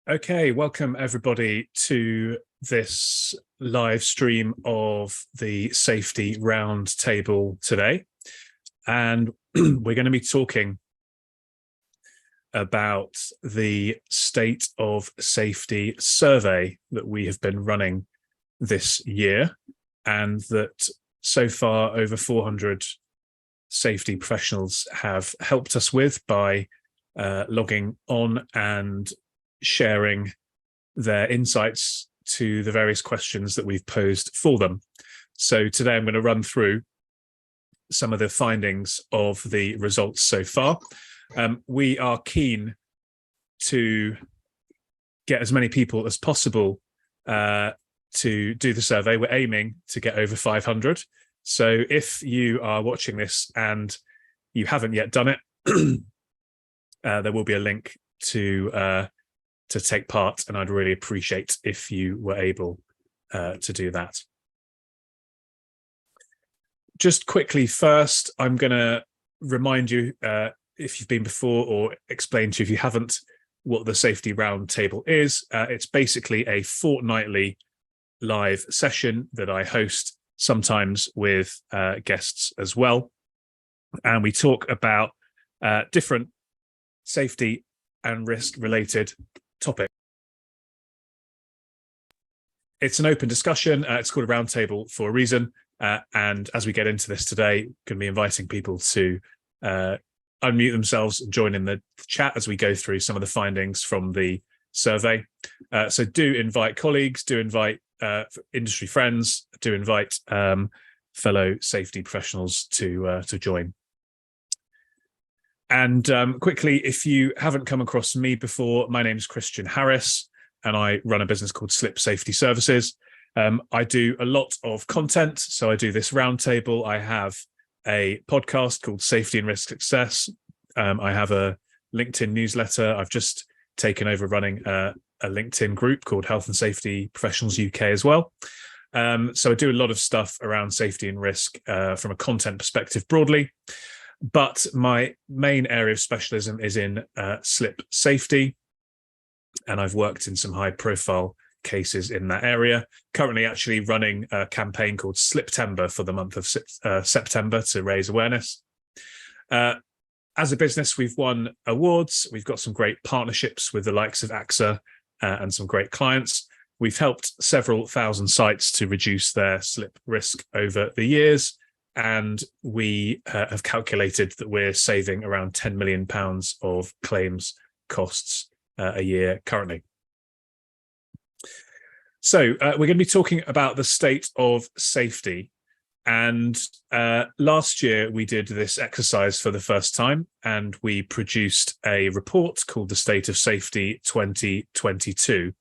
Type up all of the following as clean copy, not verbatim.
Okay, welcome everybody to this live stream of the safety roundtable today. And we're going to be talking about the state of safety survey that we have been running this year, and that so far over 400 safety professionals have helped us with by logging on and sharing their insights to the various questions that we've posed for them. So today I'm going to run through some of the findings of the results so far. We are keen to get as many people as possible to do the survey. We're aiming to get over 500. So if you are watching this and you haven't yet done it, there will be a link to take part, and I'd really appreciate if you were able to do that. Just quickly first, I'm going to remind you, if you've been before, or explain to you if you haven't, what the Safety Roundtable is. It's basically a fortnightly live session that I host, sometimes with guests as well. And we talk about different safety and risk related topic. It's an open discussion. It's called a roundtable for a reason. And as we get into this today, going to be inviting people to unmute themselves and join in the chat as we go through some of the findings from the survey. So do invite colleagues, do invite industry friends, do invite fellow safety professionals to join. And quickly, if you haven't come across me before, my name is Christian Harris, and I run a business called Slip Safety Services. I do a lot of content. So I do this roundtable. I have a podcast called Safety and Risk Success. I have a LinkedIn newsletter. I've just taken over running a LinkedIn group called Health and Safety Professionals UK as well. So I do a lot of stuff around safety and risk from a content perspective broadly. But my main area of specialism is in slip safety, and I've worked in some high-profile cases in that area. Currently actually running a campaign called Sliptember for the month of September to raise awareness. As a business, we've won awards. We've got some great partnerships with the likes of AXA and some great clients. We've helped several thousand sites to reduce their slip risk over the years. And we have calculated that we're saving around £10 million of claims costs a year currently. So we're going to be talking about the state of safety. And last year we did this exercise for the first time, and we produced a report called the State of Safety 2022.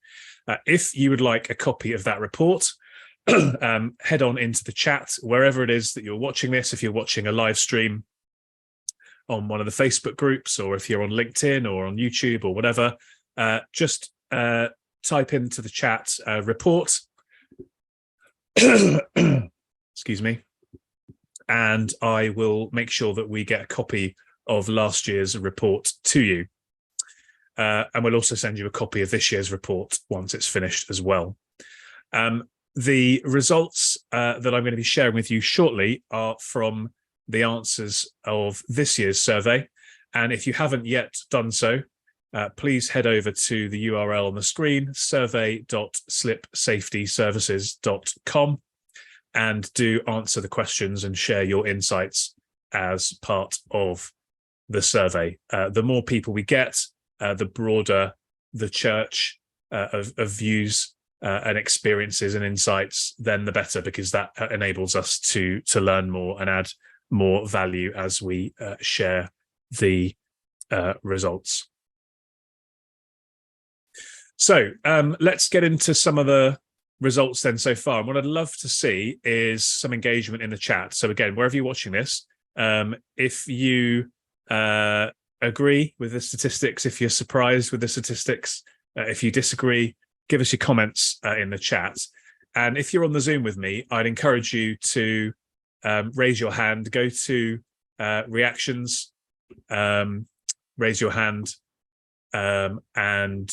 If you would like a copy of that report, head on into the chat wherever it is that you're watching this. If you're watching a live stream on one of the Facebook groups, or if you're on LinkedIn or on YouTube or whatever, just type into the chat report, excuse me, and I will make sure that we get a copy of last year's report to you. And we'll also send you a copy of this year's report once it's finished as well. The results that I'm going to be sharing with you shortly are from the answers of this year's survey. And if you haven't yet done so, please head over to the URL on the screen, survey.slipsafetyservices.com, and do answer the questions and share your insights as part of the survey. The more people we get, the broader the church of views and experiences and insights, then the better, because that enables us to learn more and add more value as we share the results. So let's get into some of the results then so far. And what I'd love to see is some engagement in the chat. So again, wherever you're watching this, if you agree with the statistics, if you're surprised with the statistics, if you disagree, give us your comments in the chat. And if you're on the Zoom with me, I'd encourage you to raise your hand, go to reactions, raise your hand, and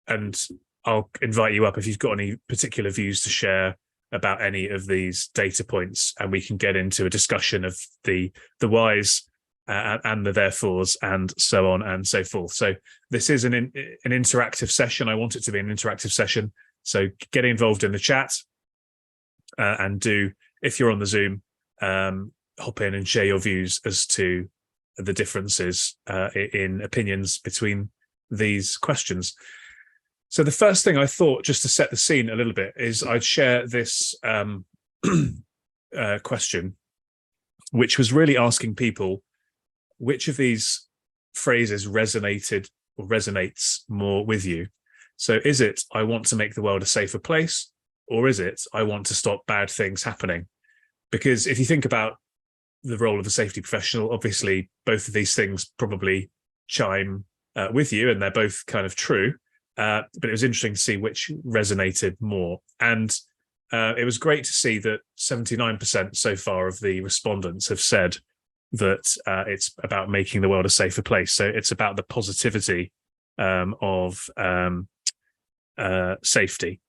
and I'll invite you up if you've got any particular views to share about any of these data points, and we can get into a discussion of the whys and the therefores and so on and so forth. So this is an interactive session. I want it to be an interactive session. So get involved in the chat, and do, if you're on the Zoom, hop in and share your views as to the differences in opinions between these questions. So the first thing I thought, just to set the scene a little bit, is I'd share this question, which was really asking people which of these phrases resonated or resonates more with you. So is it, I want to make the world a safer place, or is it, I want to stop bad things happening? Because if you think about the role of a safety professional, obviously both of these things probably chime with you, and they're both kind of true. But it was interesting to see which resonated more. And it was great to see that 79% so far of the respondents have said that it's about making the world a safer place. So it's about the positivity of safety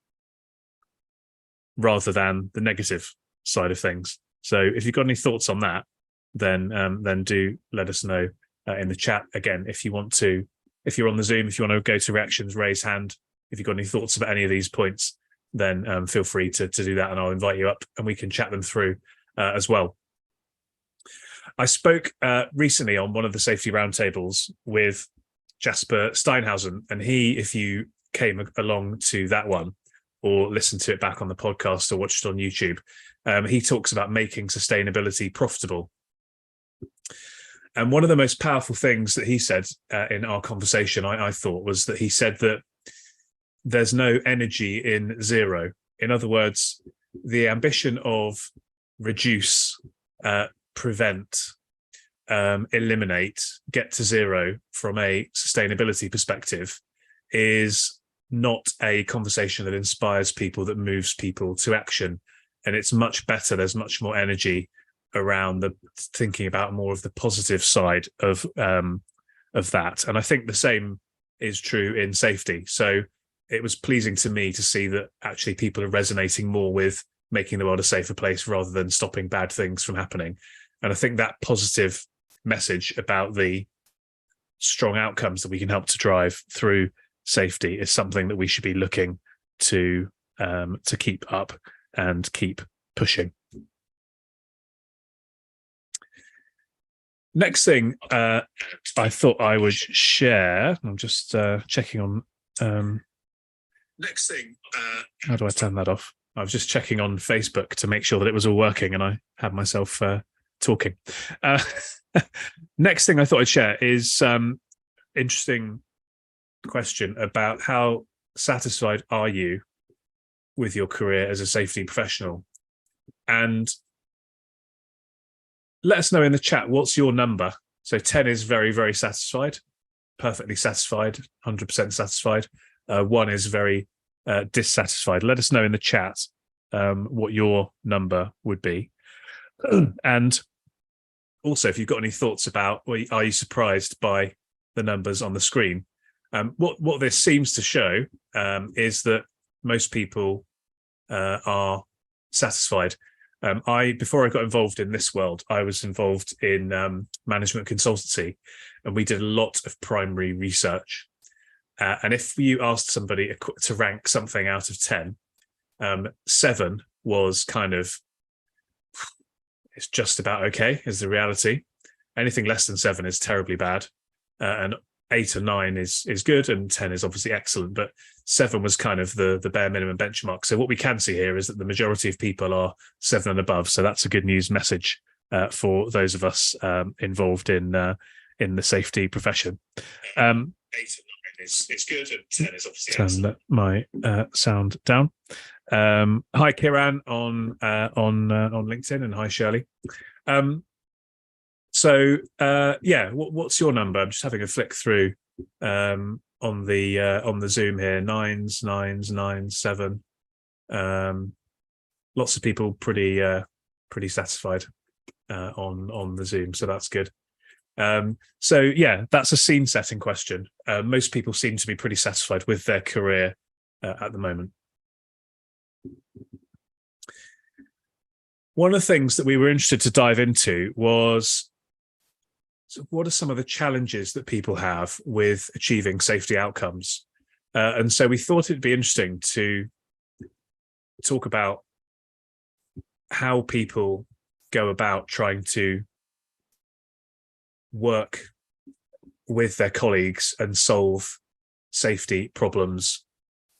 rather than the negative side of things. So if you've got any thoughts on that, then do let us know in the chat. Again, if you want to, if you're on the Zoom, if you want to go to reactions, raise hand. If you've got any thoughts about any of these points, then feel free to do that, and I'll invite you up and we can chat them through as well. I spoke recently on one of the safety roundtables with Jasper Steinhausen, and he, if you came along to that one or listened to it back on the podcast or watched it on YouTube, he talks about making sustainability profitable. And one of the most powerful things that he said in our conversation, I thought, was that he said that there's no energy in zero. In other words, the ambition of reduce, prevent, eliminate, get to zero from a sustainability perspective is not a conversation that inspires people, that moves people to action. And it's much better. There's much more energy around the thinking about more of the positive side of that. And I think the same is true in safety. So it was pleasing to me to see that actually people are resonating more with making the world a safer place rather than stopping bad things from happening. And I think that positive message about the strong outcomes that we can help to drive through safety is something that we should be looking to keep up and keep pushing. Next thing I thought I would share, I'm just checking on. Next thing, how do I turn that off? I was just checking on Facebook to make sure that it was all working, and I had myself talking. Next thing I thought I'd share is interesting question about how satisfied are you with your career as a safety professional? And let us know in the chat, what's your number? So 10 is very, very satisfied, perfectly satisfied, 100% satisfied. 1 is very dissatisfied. Let us know in the chat what your number would be. And also, if you've got any thoughts about, well, are you surprised by the numbers on the screen? What this seems to show is that most people are satisfied. Before I got involved in this world, I was involved in management consultancy, and we did a lot of primary research. And if you asked somebody to rank something out of 10, 7 was kind of, it's just about okay, is the reality. Anything less than 7 is terribly bad. And 8 or 9 is good, and 10 is obviously excellent, but 7 was kind of the bare minimum benchmark. So what we can see here is that the majority of people are 7 and above. So that's a good news message for those of us involved in the safety profession. 8 and 9 is good, and 10 is obviously excellent. Turn my sound down. Hi Kiran on LinkedIn, and hi Shirley. So what's your number? I'm just having a flick through on the Zoom here. 9s, 9s, 9s, 7. Lots of people pretty satisfied on the Zoom, so that's good. So yeah, that's a scene setting question. Most people seem to be pretty satisfied with their career at the moment. One of the things that we were interested to dive into was, what are some of the challenges that people have with achieving safety outcomes? And so we thought it'd be interesting to talk about how people go about trying to work with their colleagues and solve safety problems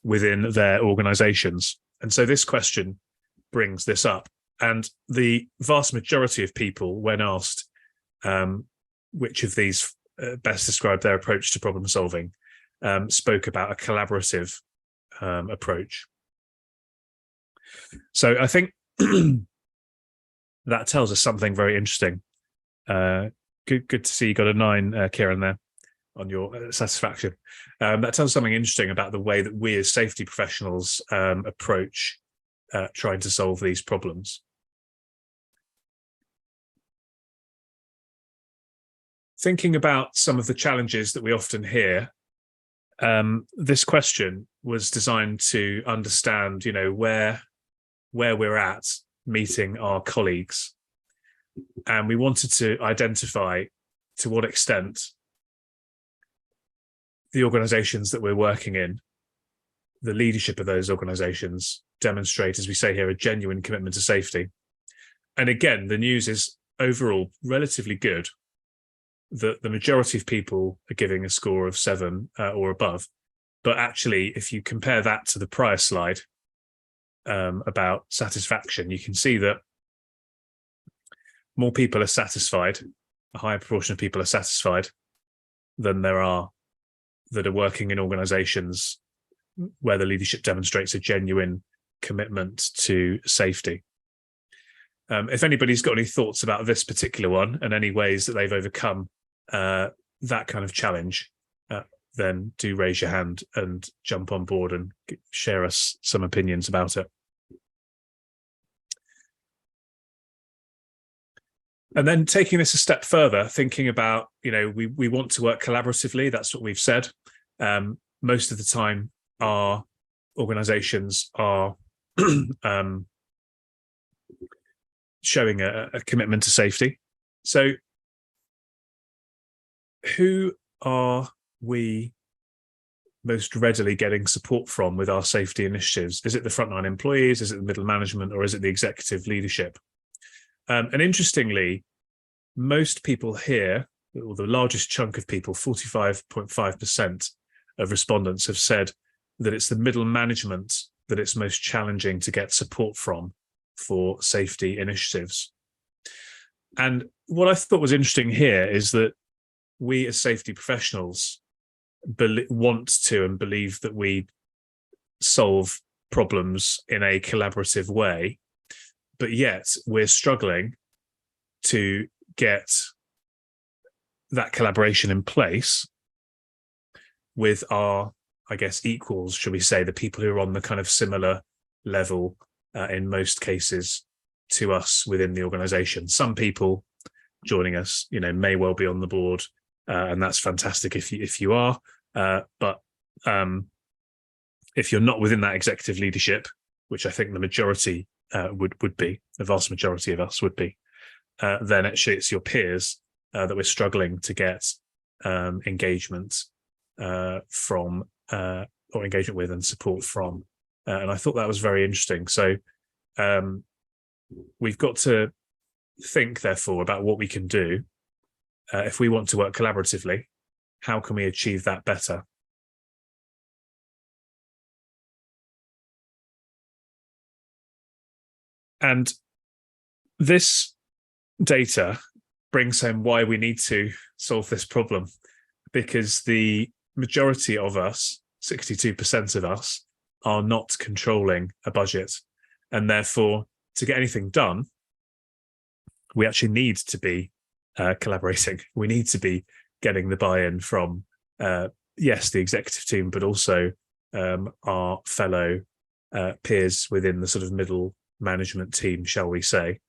within their organizations. And so this question brings this up. And the vast majority of people, when asked which of these best describe their approach to problem solving, spoke about a collaborative approach. So I think that tells us something very interesting. Good to see you got a 9, Kieran, there on your satisfaction. That tells us something interesting about the way that we as safety professionals approach trying to solve these problems. Thinking about some of the challenges that we often hear, this question was designed to understand, where we're at meeting our colleagues. And we wanted to identify to what extent the organizations that we're working in, the leadership of those organizations, demonstrate, as we say here, a genuine commitment to safety. And again, the news is overall relatively good. The majority of people are giving a score of 7 or above. But actually, if you compare that to the prior slide about satisfaction, you can see that more people are satisfied, a higher proportion of people are satisfied than there are that are working in organizations where the leadership demonstrates a genuine commitment to safety. If anybody's got any thoughts about this particular one and any ways that they've overcome that kind of challenge, then do raise your hand and jump on board and share us some opinions about it. And then taking this a step further, thinking about, we want to work collaboratively. That's what we've said. Most of the time, our organizations are showing a commitment to safety. So who are we most readily getting support from with our safety initiatives? Is it the frontline employees? Is it the middle management? Or is it the executive leadership? And interestingly, most people here, or the largest chunk of people, 45.5% of respondents have said that it's the middle management that it's most challenging to get support from for safety initiatives. And what I thought was interesting here is that we as safety professionals want to and believe that we solve problems in a collaborative way, but yet we're struggling to get that collaboration in place with our, I guess, equals, shall we say, the people who are on the kind of similar level in most cases to us within the organization. Some people joining us, may well be on the board, and that's fantastic if you are. But if you're not within that executive leadership, which I think the majority would be, the vast majority of us would be, then actually it's your peers that we're struggling to get engagement from or engagement with and support from. And I thought that was very interesting. So we've got to think, therefore, about what we can do if we want to work collaboratively. How can we achieve that better? And this data brings home why we need to solve this problem, because the majority of us, 62% of us, are not controlling a budget. And therefore, to get anything done, we actually need to be collaborating. We need to be getting the buy-in from, yes, the executive team, but also our fellow peers within the sort of middle management team, shall we say.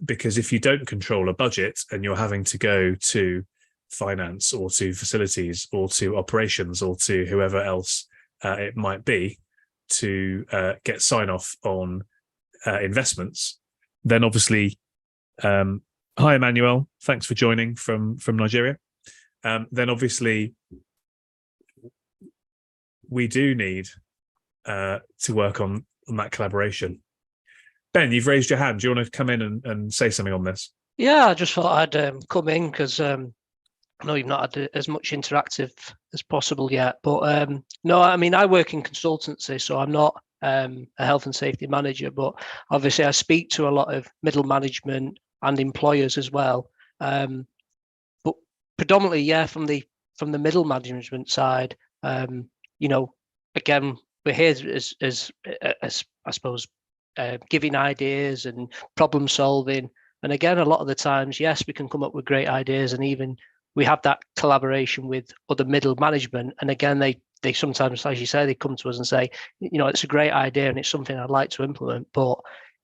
Because if you don't control a budget and you're having to go to finance or to facilities or to operations or to whoever else it might be to get sign off on investments, then obviously, hi Emmanuel, thanks for joining from Nigeria. Then obviously we do need to work on that collaboration. Ben, you've raised your hand. Do you want to come in and say something on this? Yeah, I just thought I'd come in because I know you've not had as much interactive as possible yet. But no, I mean, I work in consultancy, so I'm not a health and safety manager, but obviously I speak to a lot of middle management and employers as well. But predominantly, yeah, from the middle management side, you know, again, we're here as I suppose giving ideas and problem solving. And again, a lot of the times, yes, we can come up with great ideas, and even we have that collaboration with other middle management. And again, they sometimes, as you say, they come to us and say, you know, it's a great idea and it's something I'd like to implement, but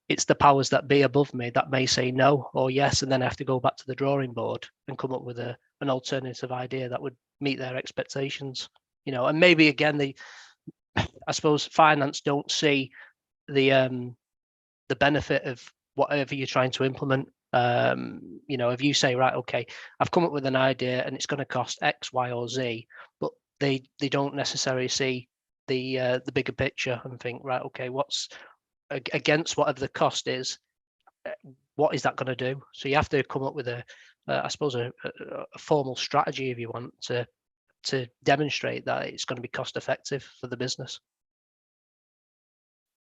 it's the powers that be above me that may say no or yes, and then I have to go back to the drawing board and come up with an alternative idea that would meet their expectations. You know, and maybe again, I suppose finance don't see the benefit of whatever you're trying to implement. You know, if you say, right, okay, I've come up with an idea and it's going to cost X, Y, or Z, but they don't necessarily see the bigger picture and think, right, okay, what's against whatever the cost is, what is that going to do? So you have to come up with I suppose a formal strategy if you want to demonstrate that it's going to be cost effective for the business.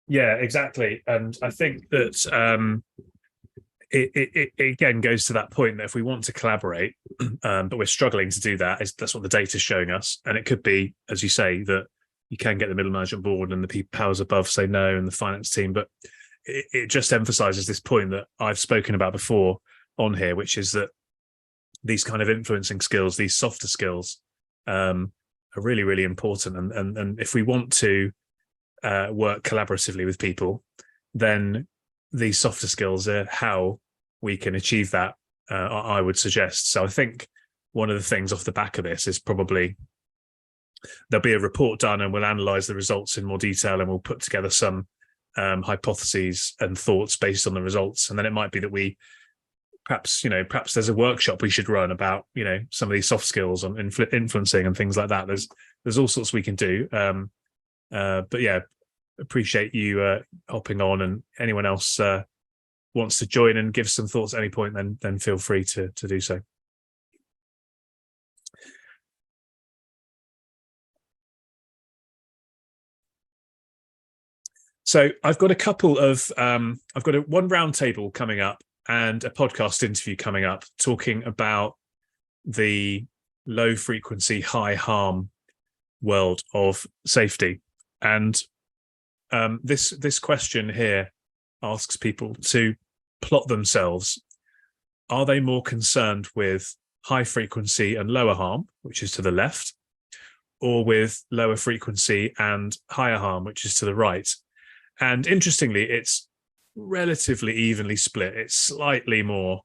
Yeah, exactly. And I think that it again goes to that point that if we want to collaborate, but we're struggling to do that, that's what the data is showing us. And it could be, as you say, that you can get the middle management board and the powers above say no, and the finance team. But it just emphasizes this point that I've spoken about before on here, which is that these kind of influencing skills, these softer skills, are really, really important. And if we want to work collaboratively with people, then these softer skills are how we can achieve that, I would suggest. So I think one of the things off the back of this is probably there'll be a report done and we'll analyze the results in more detail and we'll put together some hypotheses and thoughts based on the results. And then it might be that we perhaps there's a workshop we should run about, some of these soft skills on influencing and things like that. There's all sorts we can do. But yeah, appreciate you hopping on, and anyone else wants to join and give some thoughts at any point, then feel free to do so. So I've got one roundtable coming up and a podcast interview coming up talking about the low frequency, high harm world of safety. And this question here asks people to plot themselves. Are they more concerned with high frequency and lower harm, which is to the left, or with lower frequency and higher harm, which is to the right? And interestingly, it's relatively evenly split. It's slightly more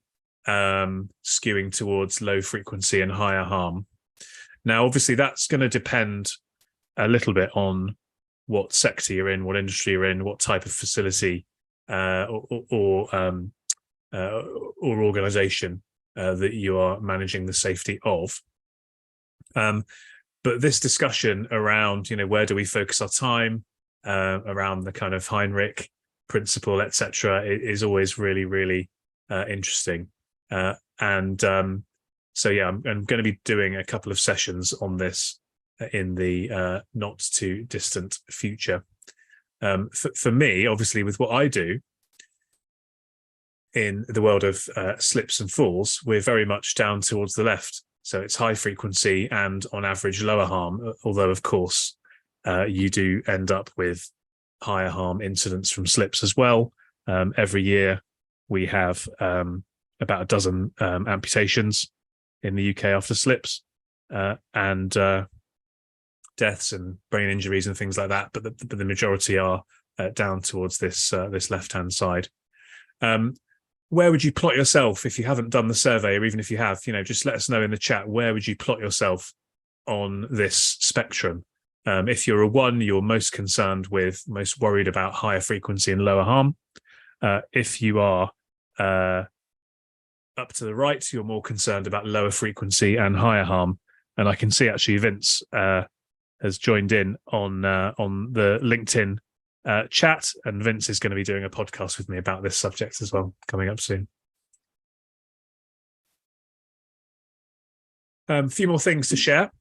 skewing towards low frequency and higher harm. Now, obviously, that's going to depend a little bit on what sector you're in, what industry you're in, what type of facility or organization that you are managing the safety of. But this discussion around, where do we focus our time, around the kind of Heinrich principle, etc., is always really, really interesting. So yeah, I'm going to be doing a couple of sessions on this in the not too distant future. For me, obviously, with what I do in the world of slips and falls, we're very much down towards the left. So it's high frequency and on average lower harm, although of course you do end up with higher harm incidents from slips as well. Every year we have about a dozen amputations in the UK after slips, and deaths and brain injuries and things like that. But the majority are down towards this left-hand side. where would you plot yourself if you haven't done the survey, or even if you have, just let us know in the chat, where would you plot yourself on this spectrum? If you're a 1, you're most concerned with, most worried about higher frequency and lower harm. If you are up to the right, you're more concerned about lower frequency and higher harm. And I can see actually Vince has joined in on the LinkedIn chat, and Vince is going to be doing a podcast with me about this subject as well, coming up soon. A few more things to share.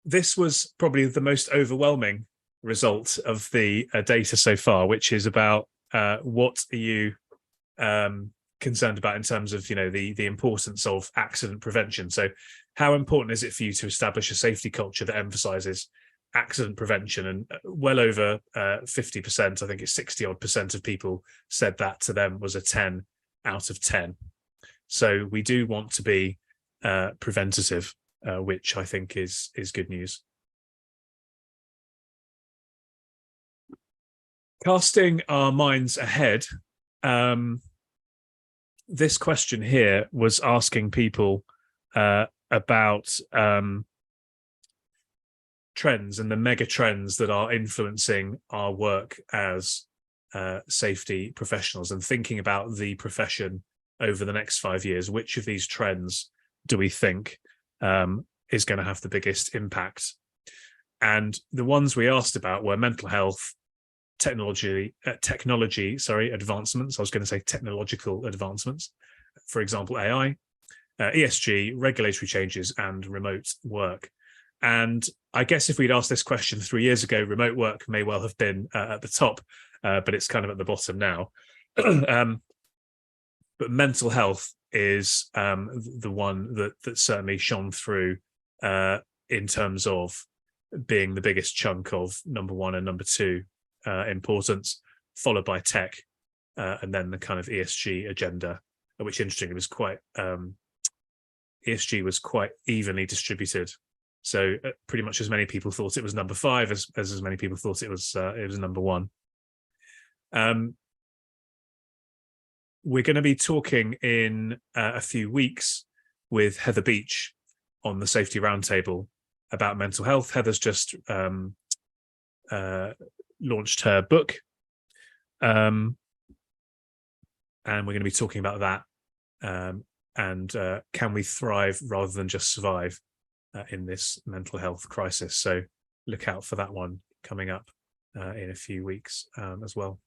This was probably the most overwhelming result of the data so far, which is about what are you concerned about in terms of the importance of accident prevention. So how important is it for you to establish a safety culture that emphasizes accident prevention? And well over 50%, I think it's 60 odd percent of people said that to them was a 10 out of 10. So we do want to be preventative, which I think is good news. Casting our minds ahead, this question here was asking people about trends and the mega trends that are influencing our work as safety professionals, and thinking about the profession over the next 5 years. Which of these trends do we think is going to have the biggest impact? And the ones we asked about were mental health, technology advancements. I was going to say technological advancements, for example, AI, ESG, regulatory changes, and remote work. And I guess if we'd asked this question 3 years ago, remote work may well have been at the top, but it's kind of at the bottom now. But mental health is the one that certainly shone through in terms of being the biggest chunk of number 1 and number 2 importance, followed by tech, and then the kind of ESG agenda, which interestingly was quite ESG was quite evenly distributed. So pretty much as many people thought it was number 5 as many people thought it was number 1. We're going to be talking in a few weeks with Heather Beach on the Safety Roundtable about mental health. Heather's just launched her book, and we're going to be talking about that, and can we thrive rather than just survive in this mental health crisis. So look out for that one coming up in a few weeks as well.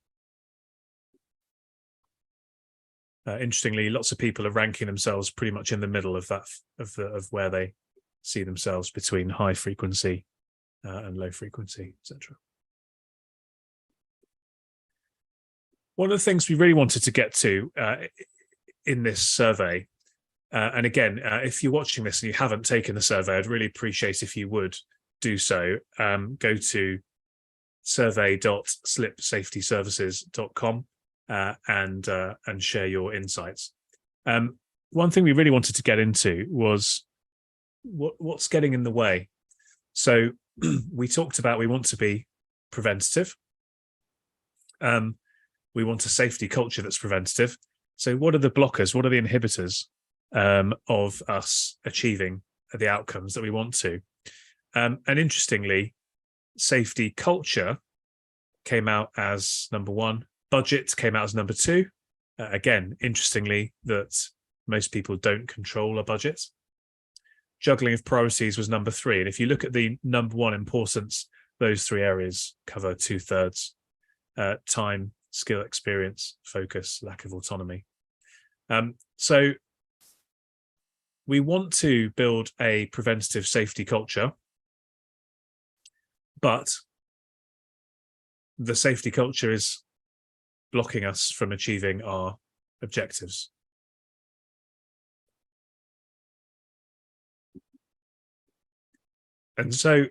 Interestingly, lots of people are ranking themselves pretty much in the middle of that, of where they see themselves between high frequency and low frequency, etc. One of the things we really wanted to get to in this survey, and again, if you're watching this and you haven't taken the survey, I'd really appreciate if you would do so. Go to survey.slipsafetyservices.com and share your insights. One thing we really wanted to get into was what's getting in the way. So we talked about we want to be preventative. We want a safety culture that's preventative. So what are the blockers? What are the inhibitors of us achieving the outcomes that we want to? And interestingly, safety culture came out as number 1. Budget came out as number 2. Again, interestingly, that most people don't control a budget. Juggling of priorities was number 3. And if you look at the number 1 importance, those 3 areas cover 2/3. Time, skill, experience, focus, lack of autonomy. So we want to build a preventative safety culture, but the safety culture is blocking us from achieving our objectives. And so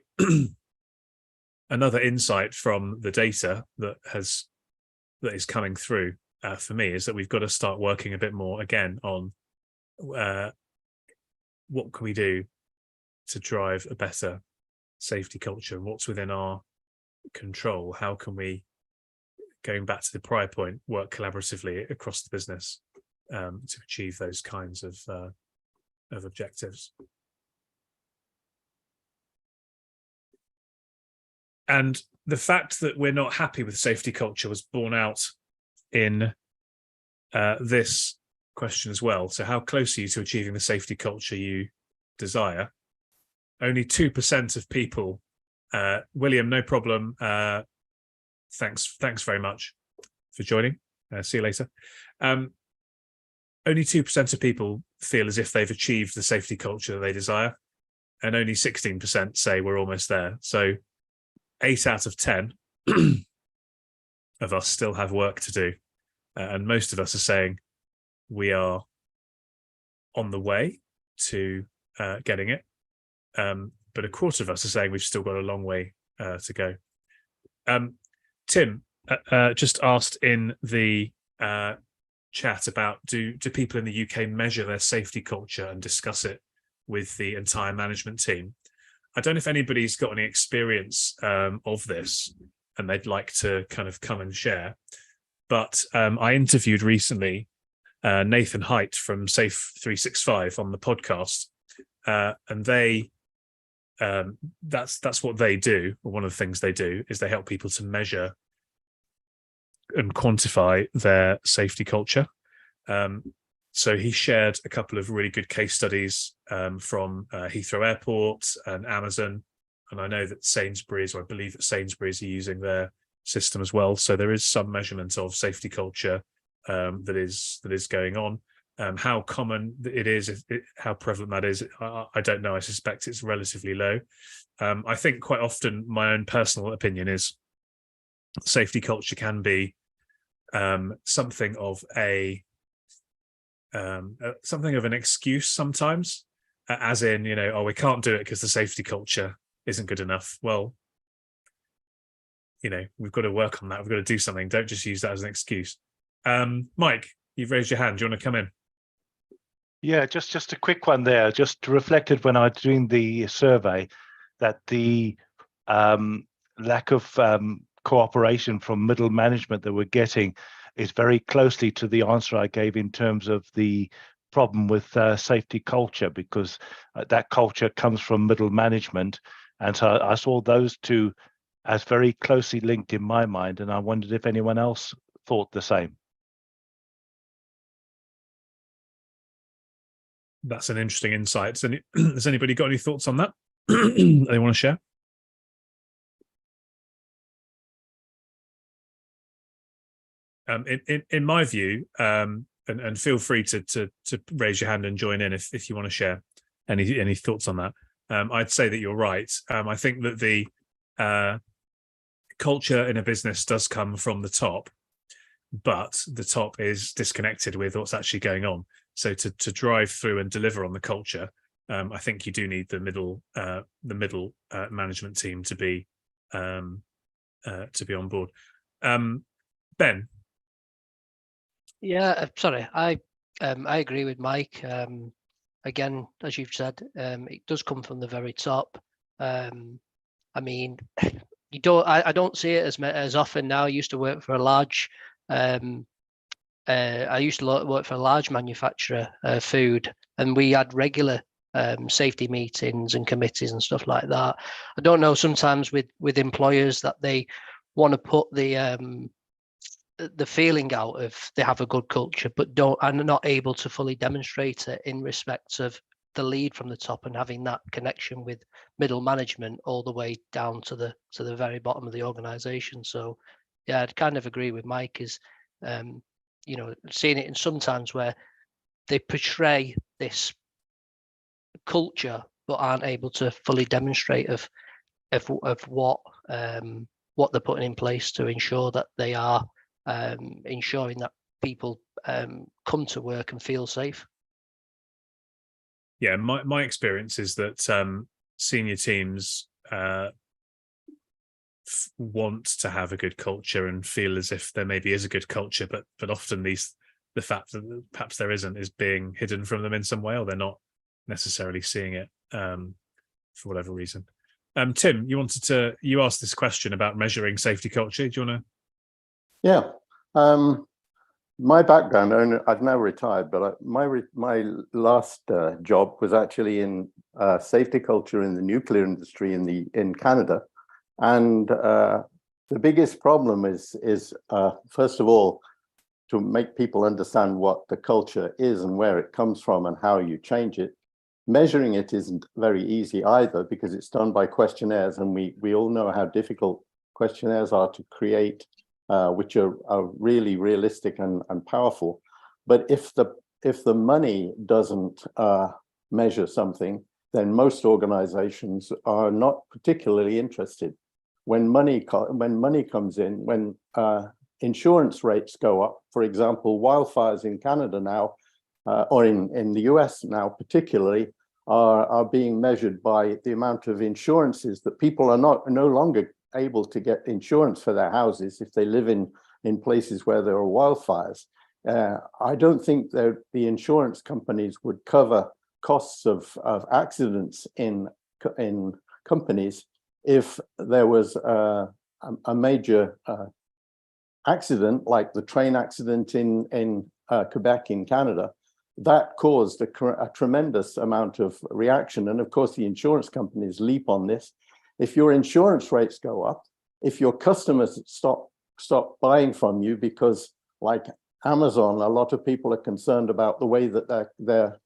another insight from the data that is coming through for me is that we've got to start working a bit more again on what can we do to drive a better safety culture, what's within our control, how can we going back to the prior point, work collaboratively across the business to achieve those kinds of objectives. And the fact that we're not happy with safety culture was borne out in this question as well. So how close are you to achieving the safety culture you desire? Only 2% of people, William, no problem. Thanks very much for joining. See you later. Only 2% of people feel as if they've achieved the safety culture that they desire, and only 16% say we're almost there. So 8 out of 10 of us still have work to do. And most of us are saying we are on the way to getting it. But a quarter of us are saying we've still got a long way to go. Tim just asked in the chat about do people in the UK measure their safety culture and discuss it with the entire management team? I don't know if anybody's got any experience of this and they'd like to kind of come and share. But I interviewed recently Nathan Haidt from Safe 365 on the podcast, and they that's what they do. Or one of the things they do is they help people to measure and quantify their safety culture. So he shared a couple of really good case studies from Heathrow Airport and Amazon, and I know that Sainsbury's, or I believe that Sainsbury's, are using their system as well. So there is some measurement of safety culture that is going on. How common it is, how prevalent that is, I don't know. I suspect it's relatively low. I think quite often my own personal opinion is safety culture can be something of an excuse sometimes, as in, we can't do it because the safety culture isn't good enough. Well, we've got to work on that. We've got to do something. Don't just use that as an excuse. Mike, you've raised your hand. Do you want to come in? Yeah, just a quick one there. Just reflected when I was doing the survey that the lack of cooperation from middle management that we're getting is very closely to the answer I gave in terms of the problem with safety culture, because that culture comes from middle management. And so I saw those two as very closely linked in my mind, and I wondered if anyone else thought the same. That's an interesting insight. Has anybody got any thoughts on that they want to share? In my view, and feel free to raise your hand and join in if you want to share any thoughts on that. I'd say that you're right. I think that the culture in a business does come from the top, but the top is disconnected with what's actually going on. So to drive through and deliver on the culture, I think you do need the middle management team to be on board. Ben. Yeah, sorry, I agree with Mike. Again, as you've said, it does come from the very top. I mean, I don't see it as often now. I used to work for a large. I used to work for a large manufacturer, food, and we had regular safety meetings and committees and stuff like that. I don't know, sometimes with employers that they want to put the feeling out of they have a good culture, but are not able to fully demonstrate it in respect of the lead from the top and having that connection with middle management all the way down to the very bottom of the organization. So yeah, I'd kind of agree with Mike, is seeing it in sometimes where they portray this culture but aren't able to fully demonstrate of what they're putting in place to ensure that they are ensuring that people come to work and feel safe. Yeah, my experience is that senior teams want to have a good culture and feel as if there maybe is a good culture, but often the fact that perhaps there isn't is being hidden from them in some way, or they're not necessarily seeing it for whatever reason. Tim, you asked this question about measuring safety culture. Do you want to Yeah. My background, and I've now retired, but my last job was actually in safety culture in the nuclear industry in Canada, and the biggest problem is first of all to make people understand what the culture is and where it comes from and how you change it. Measuring it isn't very easy either because it's done by questionnaires, and we all know how difficult questionnaires are to create, which are really realistic and powerful. But if the money doesn't measure something, then most organizations are not particularly interested. When money comes in, when insurance rates go up, for example, wildfires in Canada now, or in the US now particularly, are being measured by the amount of insurances that people are no longer able to get insurance for their houses if they live in places where there are wildfires. I don't think that the insurance companies would cover costs of accidents in companies if there was a major accident like the train accident in Quebec in Canada. That caused a tremendous amount of reaction. And of course, the insurance companies leap on this. If your insurance rates go up, if your customers stop buying from you because, like Amazon, a lot of people are concerned about the way that their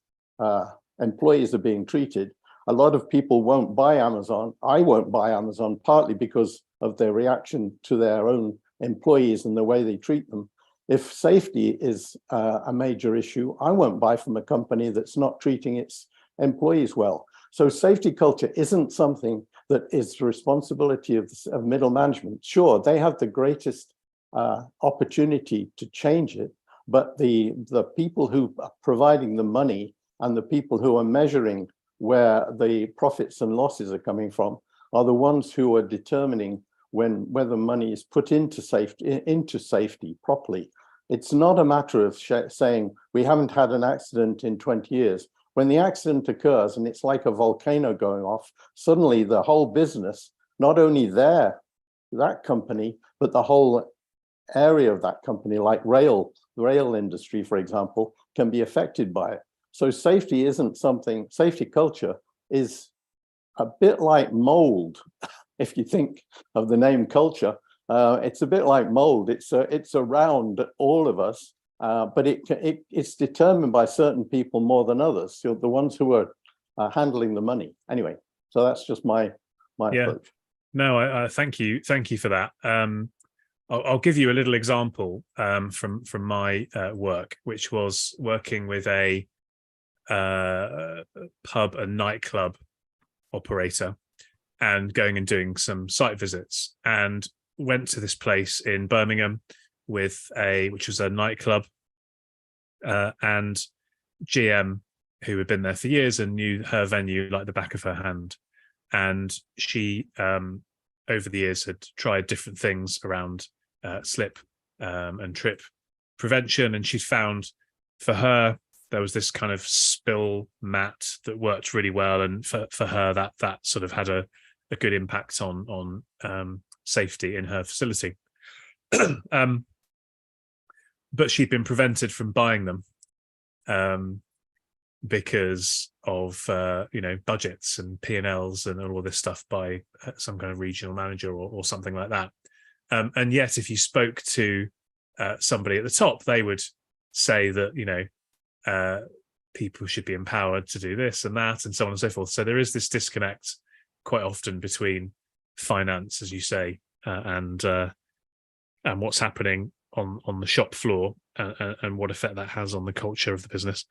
employees are being treated. A lot of people won't buy Amazon. I won't buy Amazon, partly because of their reaction to their own employees and the way they treat them. If safety is a major issue, I won't buy from a company that's not treating its employees well. So safety culture isn't something that is the responsibility of middle management. Sure, they have the greatest opportunity to change it, but the people who are providing the money and the people who are measuring where the profits and losses are coming from are the ones who are determining whether money is put into safety properly. It's not a matter of saying we haven't had an accident in 20 years. When the accident occurs and it's like a volcano going off, suddenly the whole business, not only that company, but the whole area of that company, like the rail industry, for example, can be affected by it. So safety culture is a bit like mold. If you think of the name culture, it's a bit like mold. It's around all of us, but it's determined by certain people more than others. So the ones who are handling the money. Anyway, so that's just my approach. No, I thank you for that. I'll give you a little example from my work, which was working with a pub and nightclub operator, and going and doing some site visits, and went to this place in Birmingham which was a nightclub, and GM, who had been there for years and knew her venue like the back of her hand. And she, over the years, had tried different things around slip and trip prevention. And she found for her, there was this kind of spill mat that worked really well. And for her, that sort of had a good impact on safety in her facility. But she'd been prevented from buying them because of budgets and P&Ls and all this stuff by some kind of regional manager or something like that. And yet, if you spoke to somebody at the top, they would say that people should be empowered to do this and that, and so on and so forth. So there is this disconnect quite often between finance, as you say, and what's happening on the shop floor and what effect that has on the culture of the business.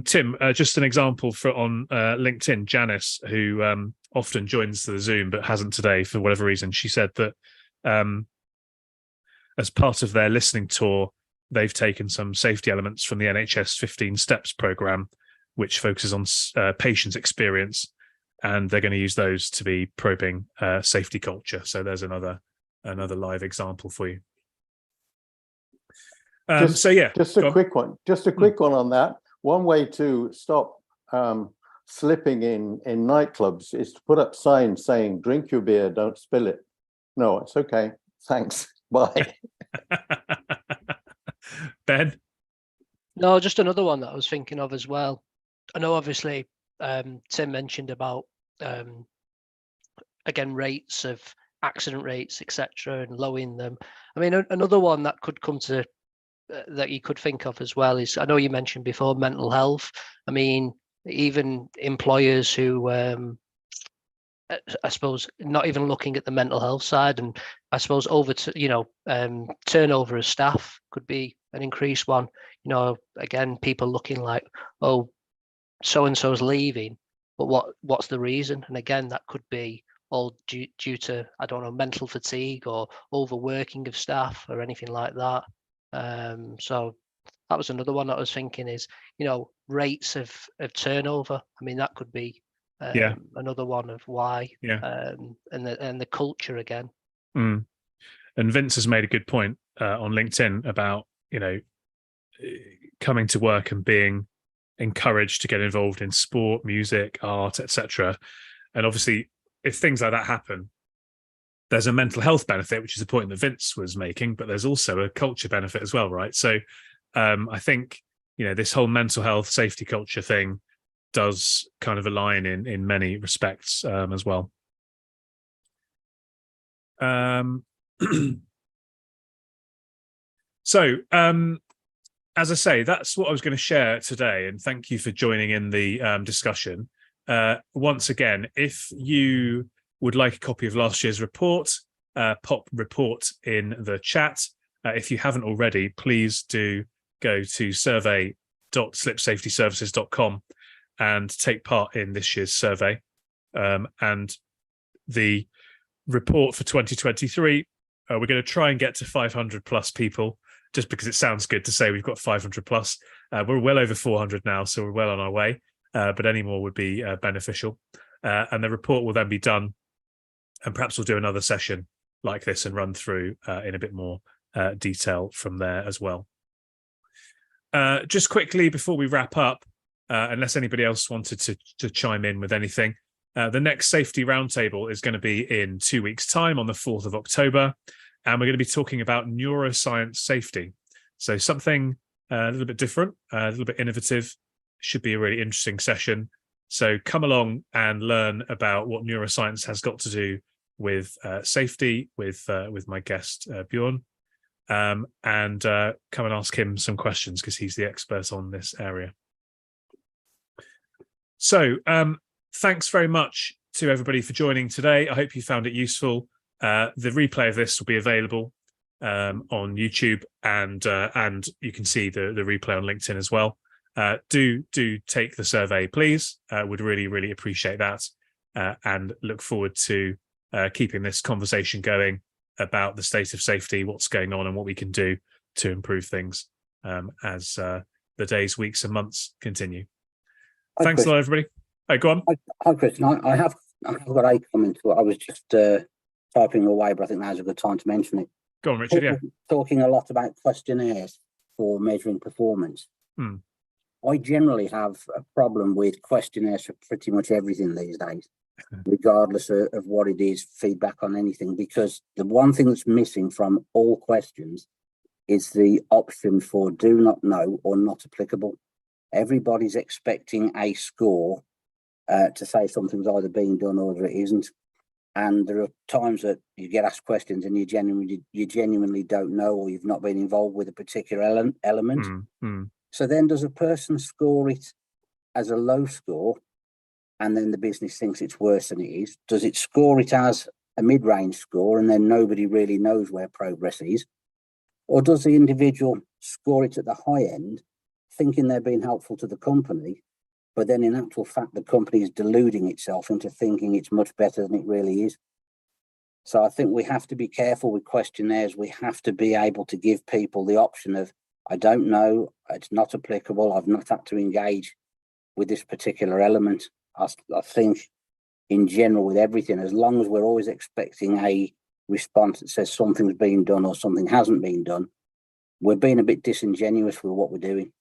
Tim, just an example on LinkedIn, Janice, who often joins the Zoom but hasn't today for whatever reason. She said that as part of their listening tour, they've taken some safety elements from the NHS 15 Steps program, which focuses on patient experience, and they're going to use those to be probing safety culture. So there's another live example for you. Just a quick one. Just a quick one on that. One way to stop slipping in nightclubs is to put up signs saying, "Drink your beer, don't spill it." No, it's okay. Thanks. Why? Ben? No, just another one that I was thinking of as well. I know obviously Tim mentioned about again rates of accident rates, etc., and lowering them. I mean, another one that could come to that you could think of as well is, I know you mentioned before, mental health. I mean, even employers who I suppose not even looking at the mental health side, and I suppose turnover of staff could be an increased one. You know, again, people looking like, oh, so and so's leaving, but what's the reason? And again, that could be all due to, I don't know, mental fatigue or overworking of staff or anything like that. So that was another one that I was thinking is, rates of turnover. I mean, that could be another one of why. And the culture again. And Vince has made a good point on LinkedIn about, coming to work and being encouraged to get involved in sport, music, art, etc. And obviously, if things like that happen, there's a mental health benefit, which is a point that Vince was making, but there's also a culture benefit as well, right? So I think, this whole mental health safety culture thing does kind of align in many respects as well. So as I say, that's what I was going to share today, and thank you for joining in the discussion. Once again, if you would like a copy of last year's report, pop report in the chat. If you haven't already, please do go to survey.slipsafetyservices.com and take part in this year's survey. And the report for 2023, we're going to try and get to 500 plus people, just because it sounds good to say we've got 500 plus. We're well over 400 now, so we're well on our way, but any more would be beneficial. And the report will then be done, and perhaps we'll do another session like this and run through in a bit more detail from there as well. Just quickly before we wrap up, unless anybody else wanted to chime in with anything, the next safety roundtable is going to be in 2 weeks' time on the 4th of October, and we're going to be talking about neuroscience safety. So something a little bit different, a little bit innovative. Should be a really interesting session. So come along and learn about what neuroscience has got to do with safety with my guest Bjorn, and come and ask him some questions because he's the expert on this area. So thanks very much to everybody for joining today. I hope you found it useful. The replay of this will be available on YouTube, and you can see the replay on LinkedIn as well. Do take the survey, please. Would really appreciate that, and look forward to keeping this conversation going about the state of safety, what's going on, and what we can do to improve things as the days, weeks, and months continue. Thanks a lot, everybody. Hey, go on. Hi, Chris. I have got a comment to it. I was just typing away, but I think now's a good time to mention it. Go on, Richard. Talking a lot about questionnaires for measuring performance. I generally have a problem with questionnaires for pretty much everything these days, regardless of what it is, feedback on anything, because the one thing that's missing from all questions is the option for do not know or not applicable. Everybody's expecting a score to say something's either being done or it isn't. And there are times that you get asked questions and you genuinely don't know, or you've not been involved with a particular element. So then does a person score it as a low score, and then the business thinks it's worse than it is? Does it score it as a mid-range score, and then nobody really knows where progress is? Or does the individual score it at the high end, thinking they're being helpful to the company, but then in actual fact, the company is deluding itself into thinking it's much better than it really is? So I think we have to be careful with questionnaires. We have to be able to give people the option of, I don't know, it's not applicable, I've not had to engage with this particular element. I think in general with everything, as long as we're always expecting a response that says something's been done or something hasn't been done, we're being a bit disingenuous with what we're doing.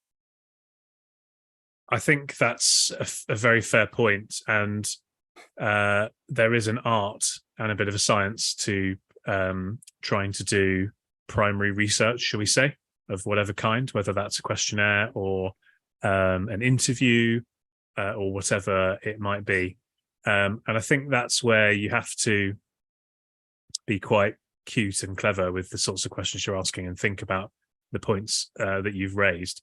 I think that's a very fair point, and there is an art and a bit of a science to trying to do primary research, shall we say, of whatever kind, whether that's a questionnaire or an interview or whatever it might be. And I think that's where you have to be quite cute and clever with the sorts of questions you're asking, and think about the points that you've raised,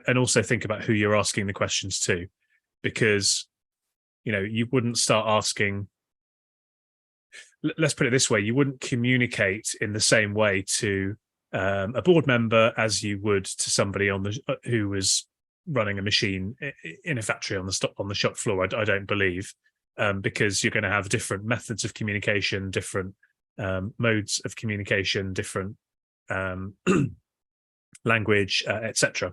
and also think about who you're asking the questions to, because you wouldn't start asking, let's put it this way, you wouldn't communicate in the same way to a board member as you would to somebody who was running a machine in a factory on the shop floor. I don't believe, because you're going to have different methods of communication, different modes of communication, different language, etc.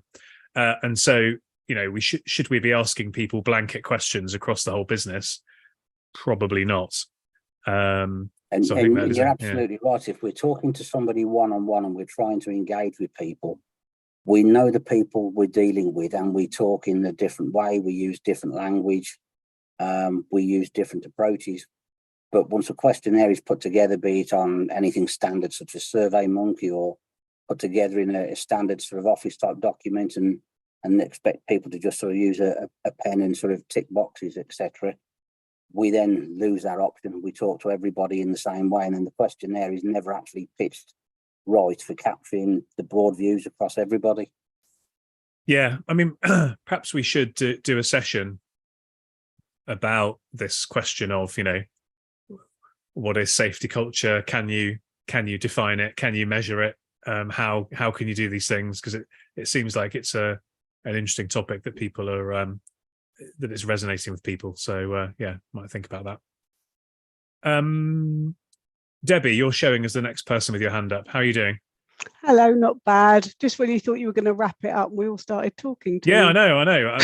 And so, we should we be asking people blanket questions across the whole business? Probably not. And you're absolutely right. If we're talking to somebody one-on-one and we're trying to engage with people, we know the people we're dealing with, and we talk in a different way. We use different language. We use different approaches. But once a questionnaire is put together, be it on anything standard such as SurveyMonkey, or put together in a standard sort of office type document, and expect people to just sort of use a pen and sort of tick boxes, etc., we then lose that option. We talk to everybody in the same way, and then the questionnaire is never actually pitched right for capturing the broad views across everybody. Yeah, I mean, perhaps we should do a session about this question of, what is safety culture? Can you define it? Can you measure it? How can you do these things? Because it seems like it's an interesting topic that people are that it's resonating with people. So might think about that. Debbie, you're showing as the next person with your hand up. How are you doing? Hello, not bad. Just when you thought you were going to wrap it up, we all started talking to you. I know.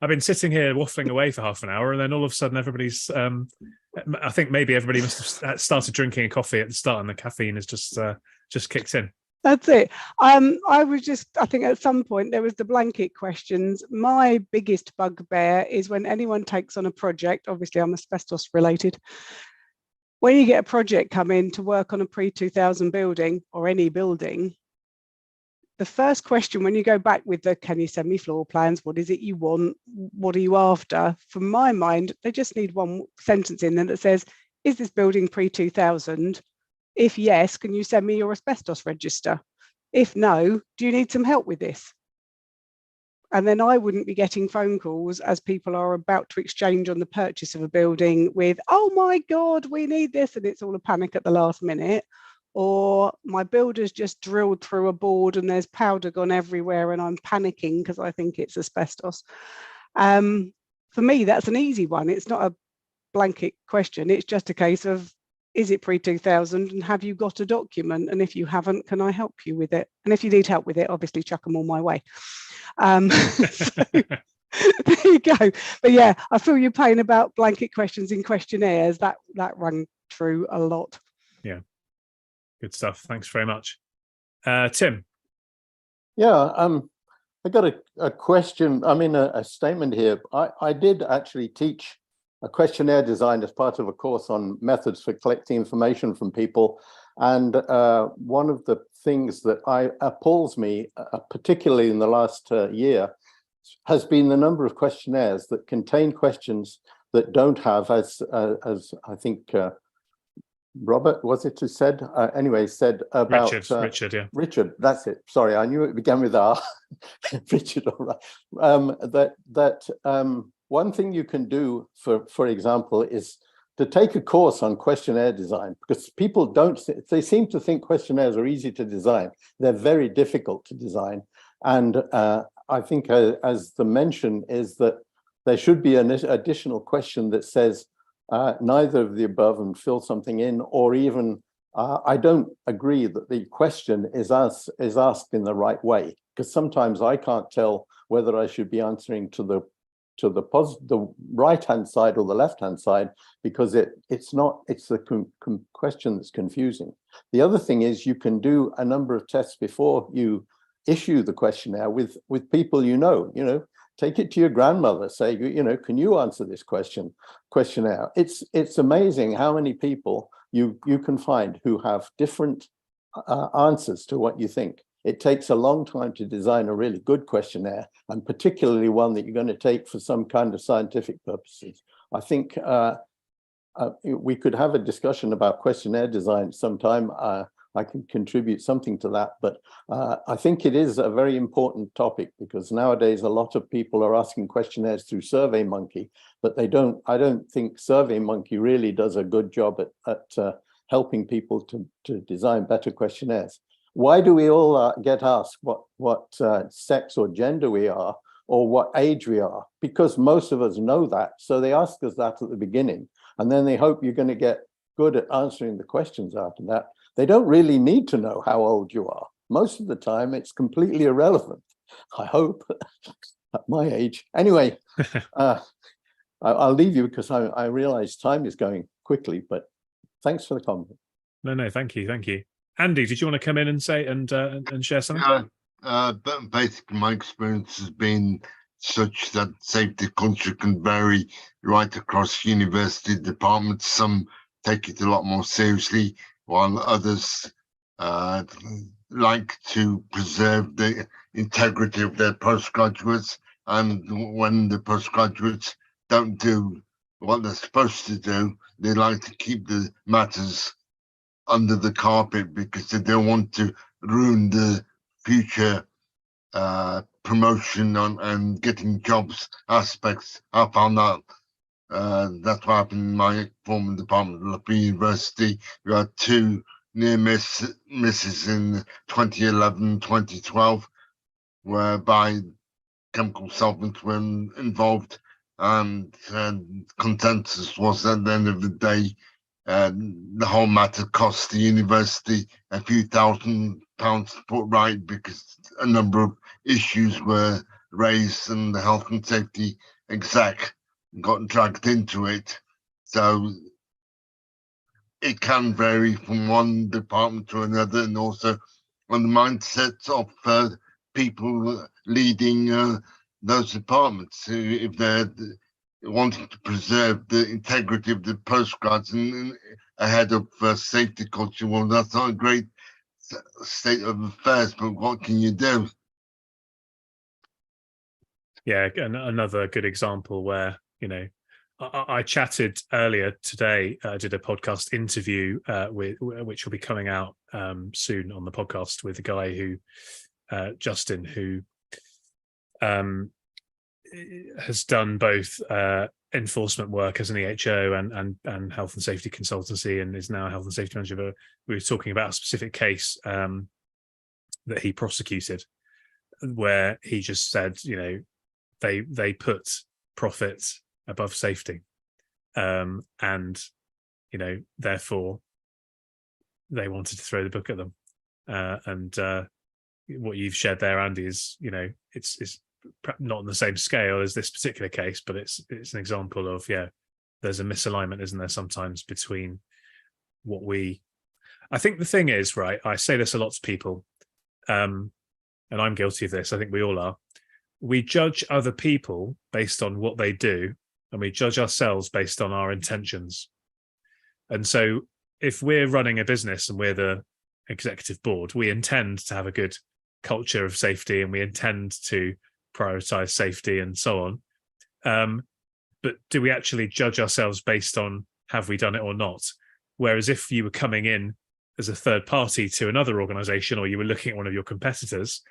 I've been sitting here waffling away for half an hour, and then all of a sudden everybody's I think maybe everybody must have started drinking a coffee at the start, and the caffeine has just kicked in. That's it. I think at some point there was the blanket questions. My biggest bugbear is when anyone takes on a project, obviously I'm asbestos related. When you get a project come in to work on a pre-2000 building or any building, the first question when you go back with the, can you send me floor plans? What is it you want? What are you after? From my mind, they just need one sentence in there that says, is this building pre-2000? If yes, can you send me your asbestos register? If no, do you need some help with this? And then I wouldn't be getting phone calls as people are about to exchange on the purchase of a building with, oh my God, we need this. And it's all a panic at the last minute. Or my builder's just drilled through a board and there's powder gone everywhere and I'm panicking because I think it's asbestos. For me, that's an easy one. It's not a blanket question. It's just a case of, is it pre-2000 and have you got a document? And if you haven't, can I help you with it? And if you need help with it, obviously chuck them all my way. So, there you go. But yeah, I feel your pain about blanket questions in questionnaires. That rang true a lot. Yeah, good stuff. Thanks very much. Tim. Yeah, I got a question. I mean, a statement here. I did actually teach a questionnaire design as part of a course on methods for collecting information from people. And one of the things that appalls me, particularly in the last year, has been the number of questionnaires that contain questions that don't have, as I think Robert, was it who said? Anyway, said about Richard, yeah. Richard, that's it. Sorry, I knew it began with R. Richard, all right. One thing you can do, for example, is to take a course on questionnaire design, because people they seem to think questionnaires are easy to design. They're very difficult to design. And I think as the mention is that there should be an additional question that says neither of the above and fill something in, or even I don't agree that the question is asked in the right way, because sometimes I can't tell whether I should be answering to the right-hand side or the left-hand side, because it's the question that's confusing. The other thing is you can do a number of tests before you issue the questionnaire with people take it to your grandmother, say, can you answer this questionnaire? It's amazing how many people you can find who have different answers to what you think. It takes a long time to design a really good questionnaire, and particularly one that you're going to take for some kind of scientific purposes. I think we could have a discussion about questionnaire design sometime. I can contribute something to that, but I think it is a very important topic, because nowadays a lot of people are asking questionnaires through SurveyMonkey, but I don't think SurveyMonkey really does a good job at helping people to design better questionnaires. Why do we all get asked what sex or gender we are, or what age we are? Because most of us know that, so they ask us that at the beginning, and then they hope you're going to get good at answering the questions after that. They don't really need to know how old you are. Most of the time, it's completely irrelevant, I hope, at my age. Anyway, I'll leave you because I realize time is going quickly, but thanks for the comment. No, thank you. Andy, did you want to come in and say and share something? But basically, my experience has been such that safety culture can vary right across university departments. Some take it a lot more seriously, while others like to preserve the integrity of their postgraduates. And when the postgraduates don't do what they're supposed to do, they like to keep the matters under the carpet because they don't want to ruin the future promotion and getting jobs aspects. I found that that's what happened in my former department at the university. We had 2 near misses in 2011, 2012, whereby chemical solvents were involved, and consensus was at the end of the day the whole matter cost the university a few £1,000 to put right, because a number of issues were raised and the health and safety exec got dragged into it. So it can vary from one department to another, and also on the mindsets of people leading those departments, if they're wanting to preserve the integrity of the postgrads and ahead of safety culture. Well, that's not a great state of affairs, but what can you do? Yeah, another good example where, I chatted earlier today. I did a podcast interview which will be coming out soon on the podcast, with a guy who, Justin, who has done both enforcement work as an EHO and health and safety consultancy, and is now a health and safety manager. We were talking about a specific case that he prosecuted, where he just said, they put profit above safety, and therefore they wanted to throw the book at them. And what you've shared there, Andy, is it's not on the same scale as this particular case, but it's an example of, there's a misalignment, isn't there, sometimes between what I think the thing is, right, I say this a lot to people, and I'm guilty of this, I think we all are. We judge other people based on what they do, and we judge ourselves based on our intentions. And so if we're running a business and we're the executive board, we intend to have a good culture of safety, and we intend to prioritize safety and so on. But do we actually judge ourselves based on have we done it or not? Whereas if you were coming in as a third party to another organization, or you were looking at one of your competitors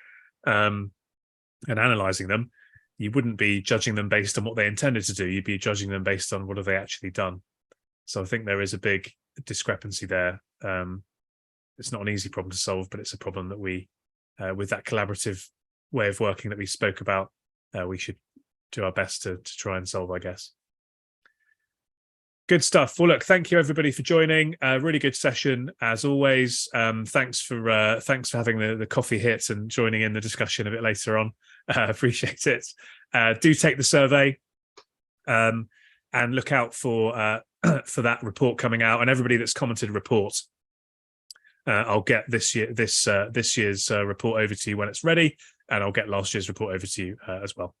and analyzing them, you wouldn't be judging them based on what they intended to do. You'd be judging them based on what have they actually done. So I think there is a big discrepancy there. It's not an easy problem to solve, but it's a problem that we, with that collaborative way of working that we spoke about, we should do our best to try and solve, I guess. Good stuff. Well, look, thank you everybody for joining. Really good session as always. Thanks for having the coffee hit and joining in the discussion a bit later on. Appreciate it. Do take the survey, and look out for that report coming out. And everybody that's commented report, I'll get this year's report over to you when it's ready, and I'll get last year's report over to you as well.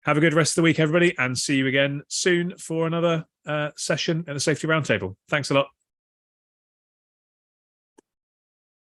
Have a good rest of the week, everybody, and see you again soon for another session at the Safety Roundtable. Thanks a lot.